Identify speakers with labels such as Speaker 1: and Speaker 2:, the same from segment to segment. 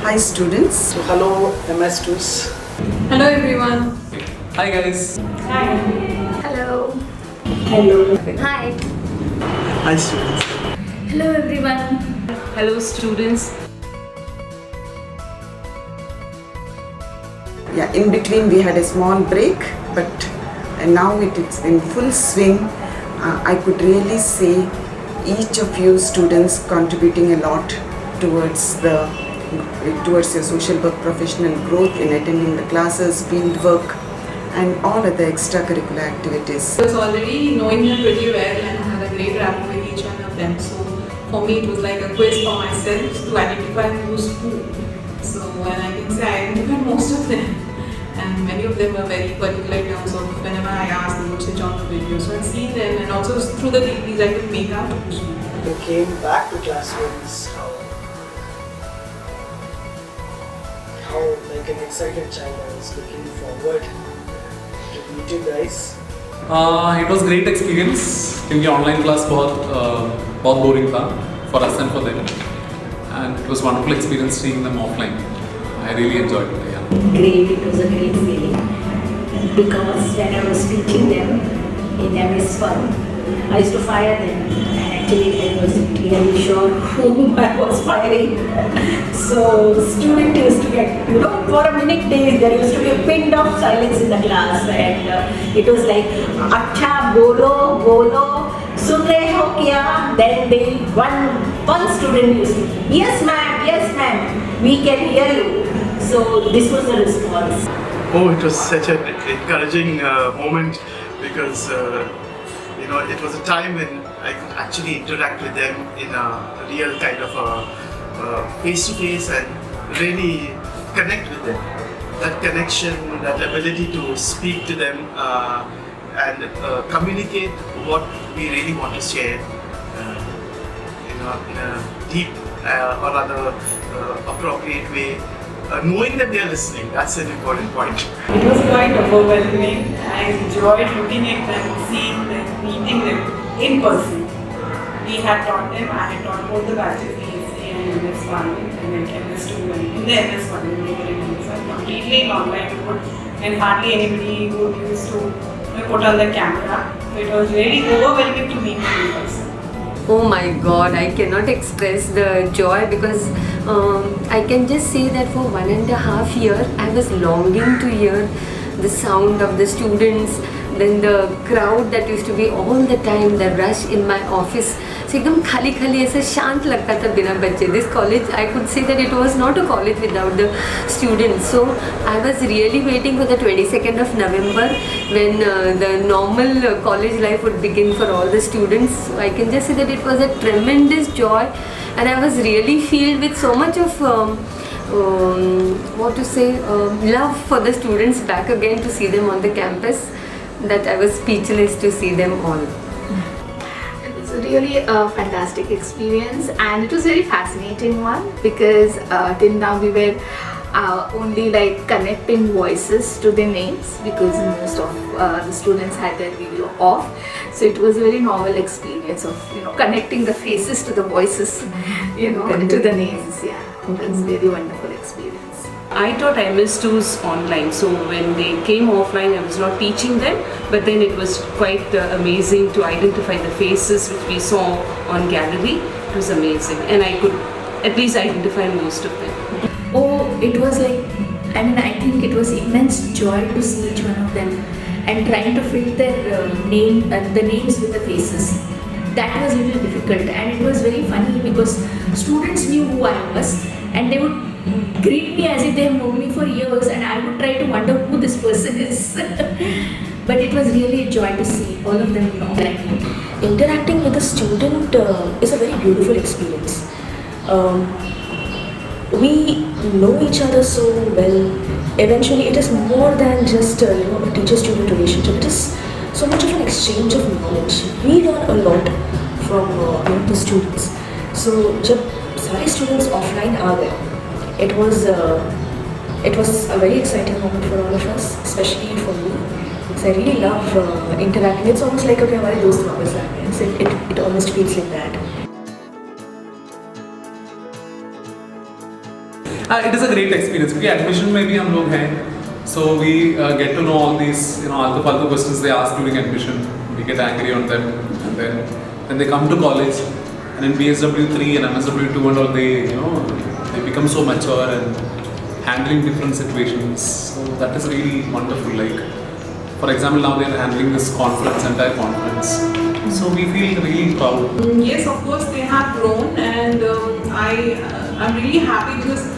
Speaker 1: Hi students.
Speaker 2: So hello MS2s.
Speaker 3: Hello everyone.
Speaker 4: Hi guys.
Speaker 3: Hi.
Speaker 5: Hello.
Speaker 6: Hello.
Speaker 5: Hi.
Speaker 2: Hi students.
Speaker 5: Hello everyone.
Speaker 3: Hello students.
Speaker 1: Yeah, in between we had a small break, but now it is in full swing. I could really see each of you students contributing a lot towards your social work professional growth in attending the classes, field work and all other extracurricular activities.
Speaker 3: I was already knowing them pretty well and had a great rapport with each one of them. So for me it was like a quiz for myself to identify who's who. So and I can say I identified most of them. And many of them were very particular in terms of whenever I asked them to switch on the video. So I've seen them and also through the DVDs I could make out who's who.
Speaker 2: We came back to classrooms. How like an excited child I was looking forward to meet you guys.
Speaker 4: It was great experience क्योंकि online class बहुत boring था for us and for them, and it was wonderful experience seeing them offline. I really enjoyed it. Yeah.
Speaker 6: Great, it was a great feeling because when I was teaching them in MS1, I used to fire them and actually I was really sure whom I was firing. So student used to get, for a minute there used to be a pin of silence in the class and it was like, Acha bolo, bolo, sun rahe ho kya? Then one student used to, yes ma'am, we can hear you. So this was the response.
Speaker 7: Oh, it was such an encouraging moment because it was a time when I could actually interact with them in a real kind of face-to-face and really connect with them. That connection, that ability to speak to them and communicate what we really want to share in a deep or rather appropriate way. Knowing that they are listening, that's an important point.
Speaker 3: It was quite overwhelming. I enjoyed looking at them, seeing them, meeting them in person. We had taught them, I had taught both the batches in MS1 and then MS2 and in the MS1 when they were in MS1 completely in online mode and hardly anybody would used to put on the camera. So it was really overwhelming to meet them in person.
Speaker 5: Oh my God, I cannot express the joy because I can just say that for 1.5 years I was longing to hear the sound of the students, then the crowd that used to be all the time, the rush in my office. So एकदम खाली खाली ऐसा शांत लगता था बिना बच्चे. This college, I could say that it was not a college without the students. So I was really waiting for the 22nd of November when the normal college life would begin for all the students. So I can just say that it was a tremendous joy and I was really filled with so much of love for the students back again to see them on the campus that I was speechless to see them all.
Speaker 8: It was really a fantastic experience and it was a very fascinating one because till now we were only like connecting voices to their names because most of the students had their video off. So it was a very novel experience of connecting the faces to the voices, to the names. Yeah, it was a very wonderful experience.
Speaker 9: I taught MS2s online, so when they came offline I was not teaching them, but then it was quite amazing to identify the faces which we saw on gallery. It was amazing and I could at least identify most of them.
Speaker 6: Oh, it was like, I think it was immense joy to see each one of them and trying to fit their the names with the faces. That was a little difficult and it was very funny because students knew who I was and they would greet me as if they have known me for years and I would try to wonder who this person is. But it was really a joy to see all of them like me.
Speaker 10: Interacting with a student is a very beautiful experience. We know each other so well. Eventually it is more than just a teacher-student relationship. It is so much of an exchange of knowledge. We learn a lot from the students. So जब सारे students offline आ गए, it was a very exciting moment for all of us, especially for me. So I really love interacting. It's almost like हमारे दोस्त वापस आ गए. So it almost feels like that.
Speaker 4: It is a great experience क्योंकि admission में भी हम लोग हैं, so we get to know all these आलतू फालतू questions they ask during admission. We get angry on them, and then when they come to college, and in BSW3 and MS2 and all, they become so mature and handling different situations. So that is really wonderful. Like, for example, now they are handling this entire conference. So we feel really proud.
Speaker 3: Yes, of course, they have grown, and I'm really happy because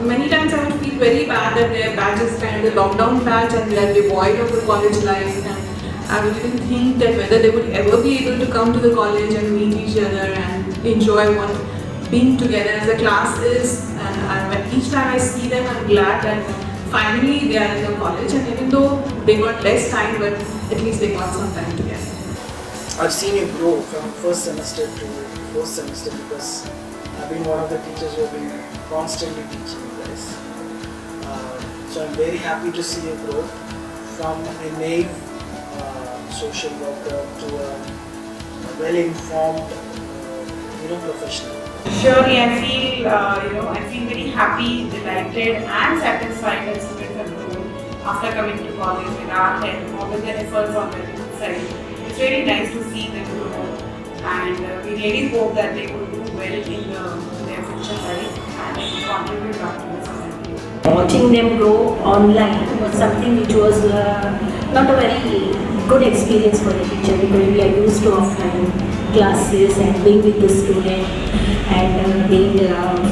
Speaker 3: many times I would feel very bad that their batch is kind of the lockdown batch and they are devoid of the college life. And I would even think that whether they would ever be able to come to the college and meet each other and enjoy what being together as a class is. And when each time I see them, I'm glad that finally they are in the college, and even though they got less time, but at least they got some time together.
Speaker 2: I've seen you grow from first semester to fourth semester because I've been one of the teachers who have been constantly teaching you guys. So I'm very happy to see you grow from a naive social worker to a well-informed, professional.
Speaker 3: Surely, I feel very happy, delighted, and satisfied that students have grown after coming to college with our help or with their efforts on their side. It's really nice to see them grow, and we really hope that they will do well in their future life and contribute back to the society.
Speaker 6: Watching them grow online was something which was not a very good experience for the teacher, because we are used to offline classes and being with the student and being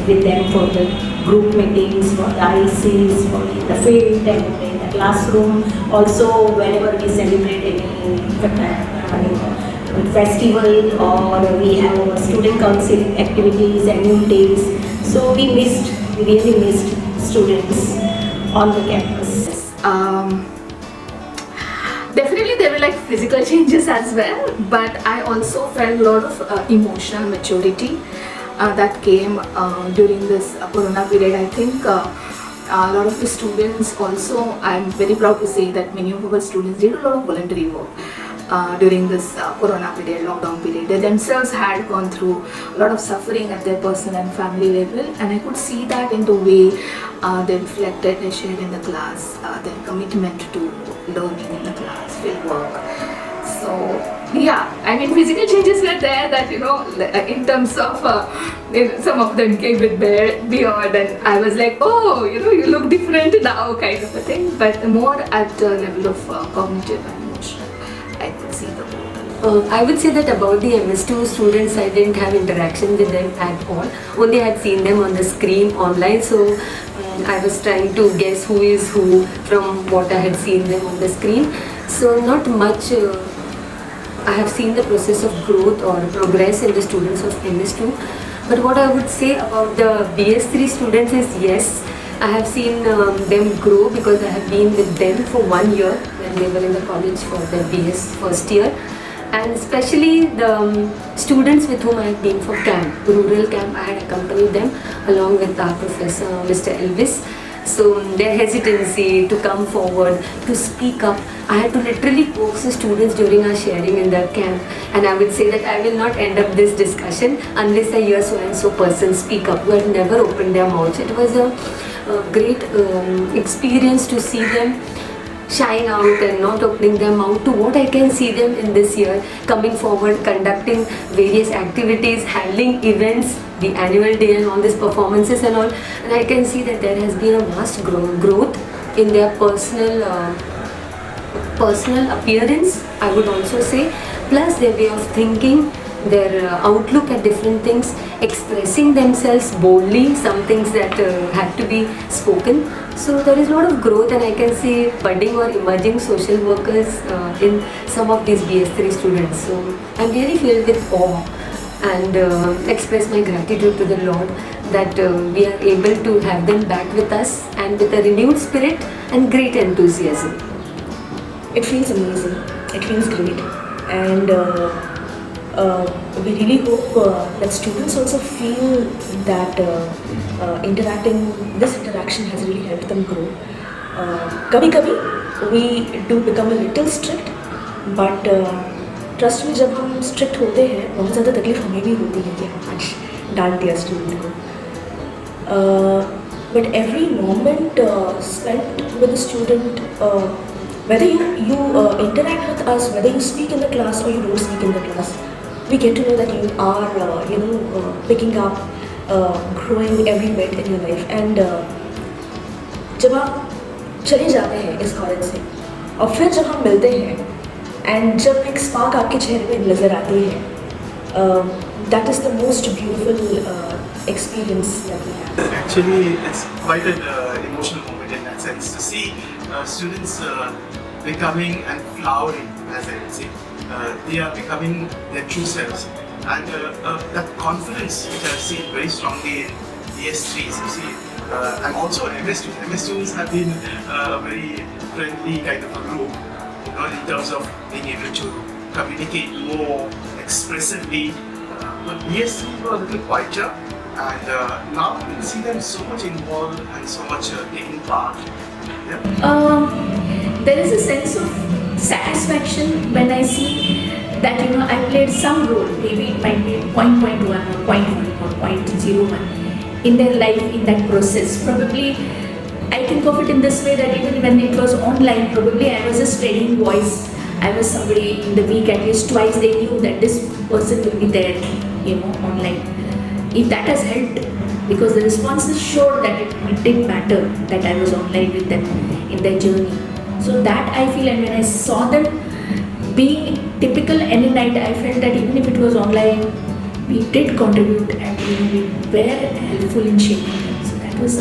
Speaker 6: with them for the group meetings, for the ICs, for the field and in the classroom. Also, whenever we celebrate any festival or we have our student council activities, annual days, so we really missed students on the campus.
Speaker 8: Definitely there were like physical changes as well, but I also felt a lot of emotional maturity that came during this corona period. I think a lot of the students also, I'm very proud to say that many of our students did a lot of voluntary work during this corona period, lockdown period. They themselves had gone through a lot of suffering at their personal and family level, and I could see that in the way they reflected, they shared in the class, their commitment to learning in the class, field work. So yeah, I mean physical changes were there that, in terms of some of them came with beard, and I was like, oh, you look different now, kind of a thing. But more at the level of cognitive and emotional, I could see the growth.
Speaker 5: I would say that about the MS2 students, I didn't have interaction with them at all. Only I had seen them on the screen online, so I was trying to guess who is who from what I had seen them on the screen. So not much I have seen the process of growth or progress in the students of MS2. But what I would say about the BS3 students is, yes, I have seen them grow because I have been with them for 1 year when they were in the college for their BS first year. And especially the students with whom I have been for camp, rural camp, I had accompanied them along with our professor, Mr. Elvis. So their hesitancy to come forward, to speak up, I had to literally coax the students during our sharing in the camp, and I would say that I will not end up this discussion unless I hear so and so person speak up who had never opened their mouths. It was a great experience to see them shine out and not opening their mouth, to what I can see them in this year coming forward, conducting various activities, handling events, the annual day and all these performances and all, and I can see that there has been a vast growth in their personal appearance, I would also say, plus their way of thinking, their outlook at different things, expressing themselves boldly, some things that had to be spoken. So there is a lot of growth, and I can see budding or emerging social workers in some of these BS3 students. So I'm really filled with awe and express my gratitude to the Lord that we are able to have them back with us and with a renewed spirit and great enthusiasm.
Speaker 10: It feels amazing. It feels great. And we really hope that students also feel that this interaction has really helped them grow. कभी-कभी we do become a little strict, but trust me, जब हम strict होते हैं बहुत ज़्यादा तकलीफ हमें भी होती है कि हम आज डांट दिया स्टूडेंट को. but every moment spent with the student, whether you interact with us, whether you speak in the class or you don't speak in the class, we get to know that you are, picking up, growing every bit in your life. And जब आप चले जाते हैं इस college से और फिर जब हम मिलते हैं एंड जब एक स्पार्क आपके चेहरे पे नज़र आती है, that is the most beautiful experience that we have.
Speaker 7: Actually, it's quite an emotional moment in that sense to see students becoming and flowering, as I would say. They are becoming their true selves, and that confidence which I've seen very strongly in BS3s, you see, and also MS2. MS2s have been a very friendly kind of a group, in terms of being able to communicate more expressively. But BS3 were a little quieter. And now you can see them so much involved and so much taking part. Yeah.
Speaker 6: There is a sense of satisfaction when I see that I played some role, maybe it might be 0.1 or 0.1 or 0.01 in their life, in that process. Probably I think of it in this way, that even when it was online, probably I was a steadying voice. I was somebody in the week, at least twice they knew that this person will be there, online. If that has helped, because the responses showed that it did matter that I was online with them in their journey. So that I feel, and when I saw them being typical any night, I felt that even if it was online, we did contribute and we were helpful in shaping them. So that was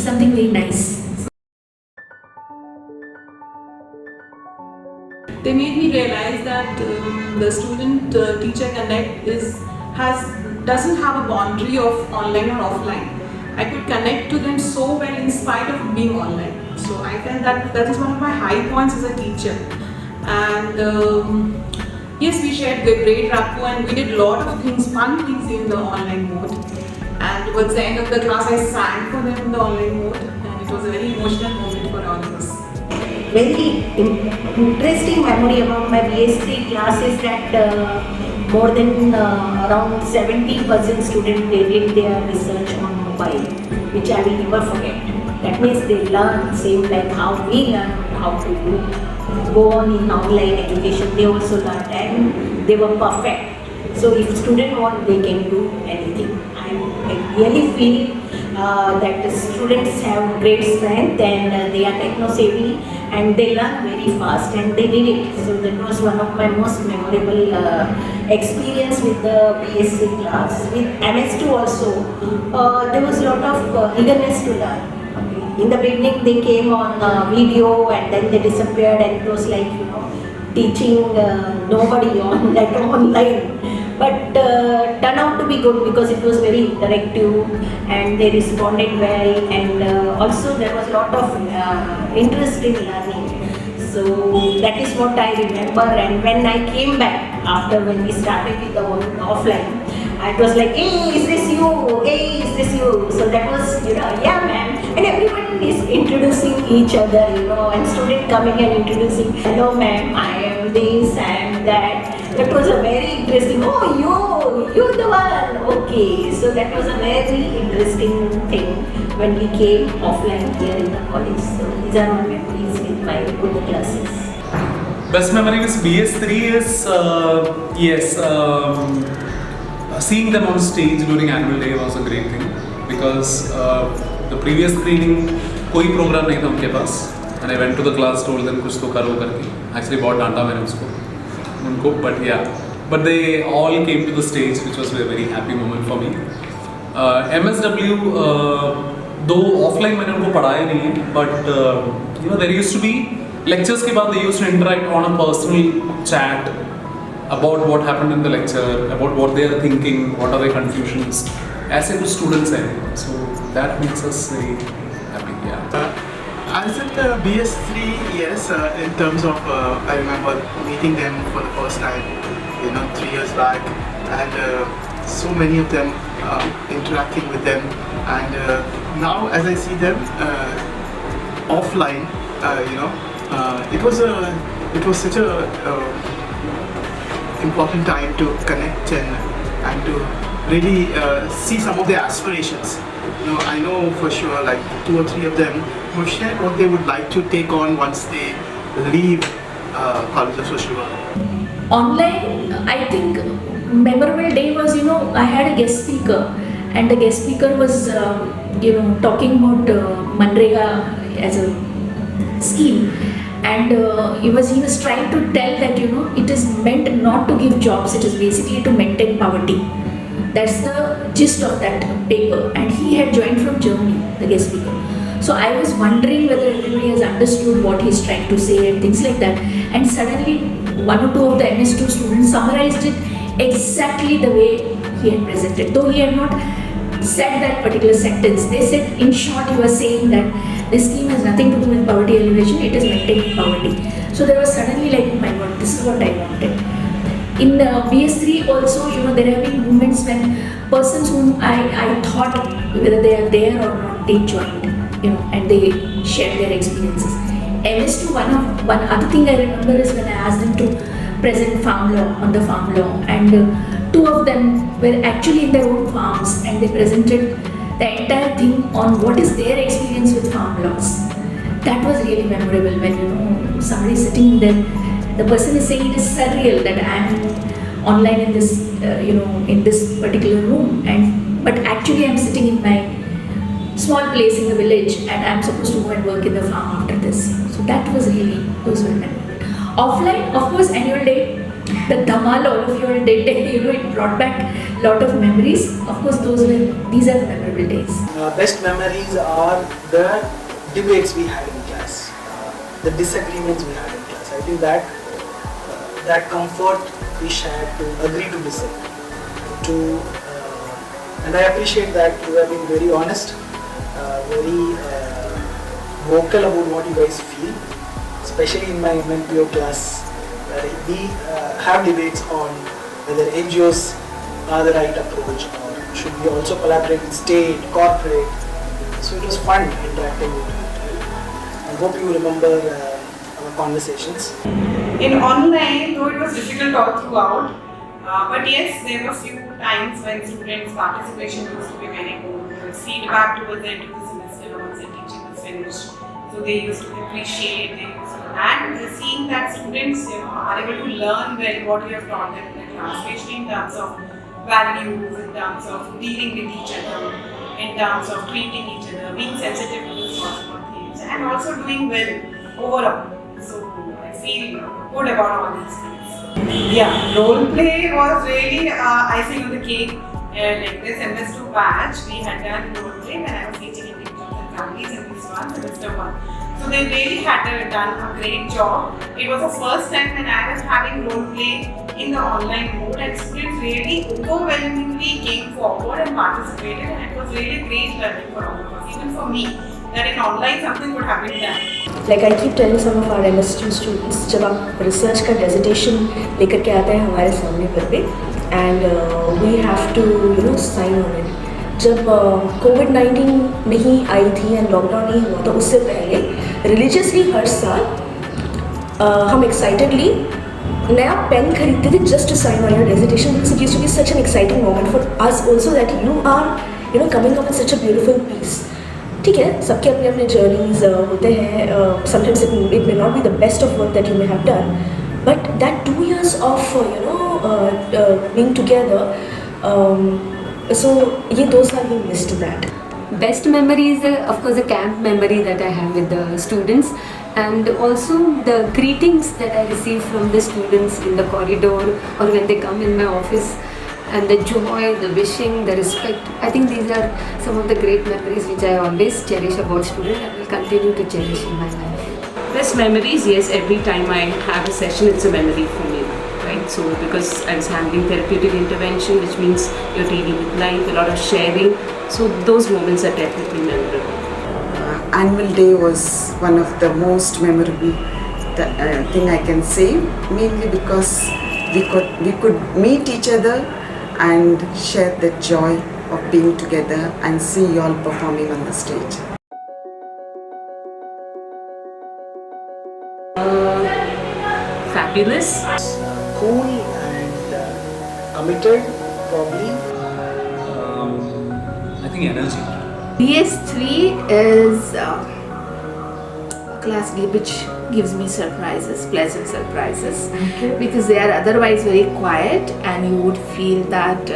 Speaker 6: something very nice.
Speaker 11: They made me realize that the student-teacher connect doesn't have a boundary of online or offline. I could connect to them so well in spite of being online. So I felt that is one of my high points as a teacher. And yes, we shared great rapport and we did a lot of things, fun things in the online mode. And towards the end of the class, I sang for them in the online mode, and it was a very emotional moment for all of us.
Speaker 6: Very interesting memory about my BS3 class is that more than around 70% students, they did their research on mobile, which I will never forget. That means they learn same like how we learn how to go on in online education. They also learned and they were perfect. So if students want, they can do anything. I really feel that the students have great strength and they are techno-savvy and they learn very fast and they did it. So that was one of my most memorable experience with the BS3 class. With MS2 also, there was a lot of eagerness to learn. Okay. In the beginning they came on video and then they disappeared, and it was like, teaching nobody on like online. But turned out to be good because it was very interactive and they responded well, and also there was a lot of interest in learning. So that is what I remember. And when I came back after when we started with the offline, I was like, hey, is this you? Hey, is this you? So that was, yeah, ma'am. And everyone is introducing each other, and student coming and introducing, hello, ma'am, I am this and that. That was a very interesting, oh, you're the one. Okay, so that was a very interesting thing when we came offline here in the college. So these are my memories with my good classes.
Speaker 4: Best memory with BS3 is, yes, seeing them on stage during annual day was a great thing, because the previous screening, कोई program नहीं था उनके पास, and I went to the class, told them कुछ तो करो करके. Actually बहुत डांटा मैंने उनको, but yeah, but they all came to the stage, which was a very happy moment for me. MSW, though offline मैंने उनको पढ़ाया नहीं है, but there used to be lectures के बाद they used to interact on a personal chat about what happened in the lecture, about what they are thinking, what are their confusions. ऐसे कुछ students हैं, so that makes us very happy. Yeah.
Speaker 7: As in BS3, yes, in terms of, I remember meeting them for the first time, 3 years back, and so many of them interacting with them, and now as I see them offline, it was such a important time to connect and to really see some of their aspirations. I know for sure like 2 or 3 of them who shared what they would like to take on once they leave College of Social Work.
Speaker 6: Online, I think memorable day was, I had a guest speaker, and the guest speaker was, talking about Manrega as a scheme, and he was trying to tell that it is meant not to give jobs, it is basically to maintain poverty. That's the gist of that paper, and he had joined from Germany, the guest speaker. So I was wondering whether everybody has understood what he's trying to say and things like that. And suddenly, 1 or 2 of the MS2 students summarized it exactly the way he had presented. Though he had not said that particular sentence, they said, in short, he was saying that this scheme has nothing to do with poverty alleviation, it is maintaining poverty. So there was suddenly like, oh my god, this is what I wanted. In BS3 also, there have been moments when persons whom I thought whether they are there or not, they joined, and they shared their experiences. MS2, one other thing I remember is when I asked them to present farm law on the farm law, and 2 of them were actually in their own farms, and they presented the entire thing on what is their experience with farm laws. That was really memorable when somebody sitting there, the person is saying it is surreal that I am online in this in this particular room, but actually I am sitting in my small place in the village, and I am supposed to go and work in the farm after this. So that was really, those were memorable. Offline, of course, annual day, the dhamal all of you all did, it brought back a lot of memories. Of course, these are the memorable days.
Speaker 2: Best memories are the debates we had in class, the disagreements we had in class. I think that comfort we shared to agree to disagree. And I appreciate that you have been very honest, very vocal about what you guys feel, especially in my MNPO class, where we have debates on whether NGOs are the right approach, or should we also collaborate with state, corporate. So it was fun interacting with you. I hope you remember our conversations.
Speaker 3: In online, though it was difficult all throughout, but yes, there were few times when students' participation used to be very good. You would feedback towards the end of the semester once the teaching was finished. So they used to appreciate it. And seeing that students are able to learn well what you have taught them in the class, especially in terms of values, in terms of dealing with each other, in terms of treating each other, being sensitive to the small things, and also doing well overall. So I feel good about all these things. Yeah, role play was really icing on the cake. Like this MS2 batch, we had done role play when I was teaching individuals and families in this one, semester 1. So they really had done a great job. It was the first time when I was having role play in the online mode, and students really overwhelmingly came forward and participated, and it was really great learning for all of us, even for me, that in online something could have been done.
Speaker 10: Like I keep telling some of our MS2 students, जब आप research का dissertation लेकर के आते हैं हमारे सामने पर पे, and we have to sign on it. जब कोविड-19 नहीं आई थी एंड लॉकडाउन नहीं हुआ तो उससे पहले रिलीजियसली हर साल हम एक्साइटेडली नया पेन खरीदते थे just to sign on your dissertation because it used to be such an exciting moment for us also that you are coming up with such a beautiful piece. ठीक है, सबके अपने अपने जर्नीज होते हैं. Sometimes it may not be the best of work that you may have done, but that 2 years of being together, so ये 2 साल we missed that.
Speaker 5: Best memory is of course the camp memory that I have with the students, and also the greetings that I receive from the students in the corridor or when they come in my office, and the joy, the wishing, the respect. I think these are some of the great memories which I always cherish about students and will continue to cherish in my life.
Speaker 9: Best memories, yes, every time I have a session, it's a memory for me, right? So, because I was handling therapeutic intervention, which means you're dealing with life, a lot of sharing. So, those moments are definitely memorable.
Speaker 1: Annual day was one of the most memorable thing I can say, mainly because we could meet each other and share the joy of being together and see you all performing on the stage.
Speaker 9: Fabulous.
Speaker 2: Cool and committed, probably.
Speaker 4: I think energy.
Speaker 8: BS3 is a class which gives me surprises, pleasant surprises, because they are otherwise very quiet, and you would feel that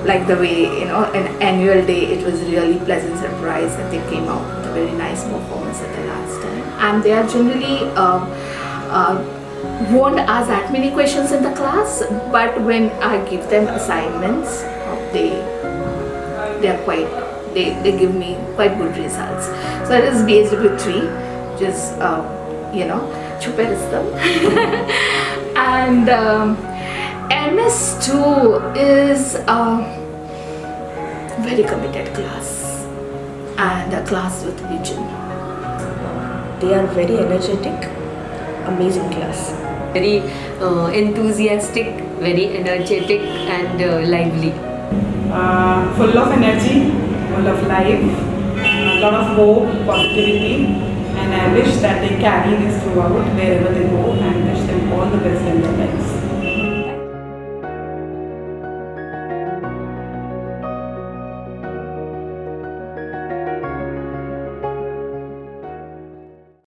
Speaker 8: like the way, you know, an annual day, it was really pleasant surprise that they came out with a very nice performance at the last time. And they are generally won't ask that many questions in the class, but when I give them assignments, they are quite, they give me quite good results. So that is BSW3, which is you know, chupe rastam. And MS2 is a very committed class and a class with vision.
Speaker 10: They are very energetic, amazing class.
Speaker 5: Very enthusiastic, very energetic and lively.
Speaker 3: Full of energy, full of life, a lot of hope, positivity, and I wish that they carry this throughout wherever they go, and wish them all the best in their lives.